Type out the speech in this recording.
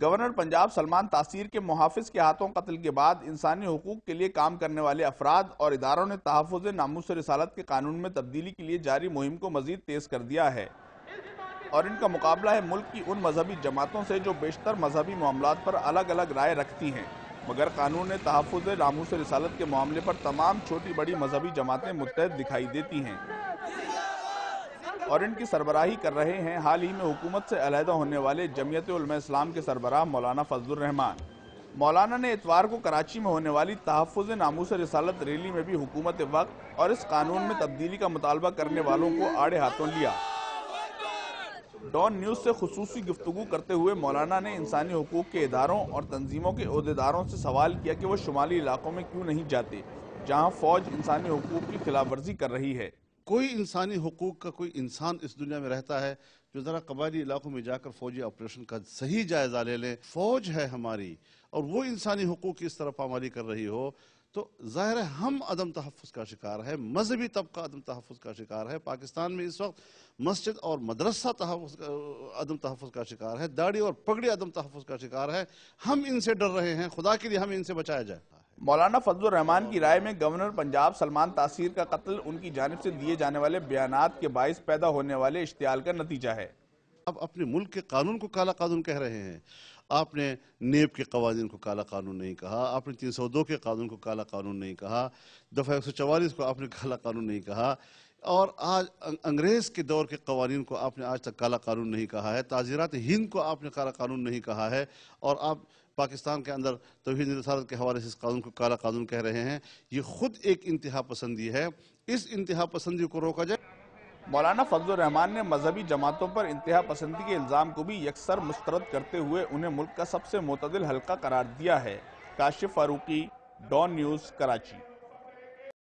Governor Punjab Salman تاثیر کے محافظ کے ہاتھوں قتل کے بعد انسانی حقوق کے لیے کام کرنے والے افراد اور اداروں نے تحفظ ناموس رسالت کے قانون میں تبدیلی کے لیے جاری مہم کو مزید تیز کر دیا ہے اور ان کا مقابلہ ہے ملک کی ان مذہبی جماعتوں سے جو بیشتر مذہبی معاملات پر الگ الگ رائے رکھتی ہیں، مگر قانون تحفظ ناموس رسالت کے معاملے پر تمام چھوٹی بڑی مذہبی جماعتیں متحد دکھائی دیتی ہیں اور ان کی سربراہی کر رہے ہیں حال ہی میں حکومت سے علیحدہ ہونے والے جمعیت علماء اسلام کے سربراہ مولانا فضل الرحمان۔ مولانا نے اتوار کو کراچی میں ہونے والی تحفظ ناموس رسالت ریلی میں بھی حکومت وقت اور اس قانون میں تبدیلی کا مطالبہ کرنے والوں کو آڑے ہاتھوں لیا۔ ڈان نیوز سے خصوصی گفتگو کرتے ہوئے مولانا نے انسانی حقوق کے اداروں اور تنظیموں کے عہدیداروں سے سوال کیا کہ وہ شمالی علاقوں میں کیوں نہیں جاتے جہاں فوج انسانی حقوق کی خلاف ورزی کر رہی ہے۔ کوئی انسانی حقوق کا کوئی انسان اس دنیا میں رہتا ہے جو ذرا قبائلی علاقوں میں جا کر فوجی آپریشن کا صحیح جائزہ لے لیں، فوج ہے ہماری اور وہ انسانی حقوق کی اس طرح پامالی کر رہی ہو تو ظاہر ہے ہم عدم تحفظ کا شکار ہے، مذہبی طبقہ عدم تحفظ کا شکار ہے۔ پاکستان میں اس وقت مسجد اور مدرسہ عدم تحفظ کا شکار ہے، داڑھی اور پگڑی عدم تحفظ کا شکار ہے۔ ہم ان سے ڈر رہے ہیں، خدا کے لیے ہمیں ان سے بچایا جائے۔ مولانا فضل الرحمان کی رائے میں گورنر پنجاب سلمان تاثیر کا قتل ان کی جانب سے دیے جانے والے بیانات کے باعث پیدا ہونے والے اشتعال کا نتیجہ ہے۔ آپ اپنے ملک کے قانون کو کالا قانون کہہ رہے ہیں۔ آپ نے نیب کے قوانین کو کالا قانون نہیں کہا، آپ نے 302 کے قانون کو کالا قانون نہیں کہا، دفعہ 144 کو آپ نے کالا قانون نہیں کہا، اور آج انگریز کے دور کے قوانین کو آپ نے آج تک کالا قانون نہیں کہا ہے، تعزیرات ہند کو آپ نے کالا قانون نہیں کہا ہے، اور آپ پاکستان کے اندر توہین رسالت کے حوالے سے اس قانون کو کالا قانون کہہ رہے ہیں۔ یہ خود ایک انتہا پسندی ہے، اس انتہا پسندی کو روکا جائے۔ مولانا فضل الرحمان نے مذہبی جماعتوں پر انتہا پسندی کے الزام کو بھی یکسر مسترد کرتے ہوئے انہیں ملک کا سب سے معتدل حلقہ قرار دیا ہے۔ Kashif Farooqui, Dawn News, Karachi.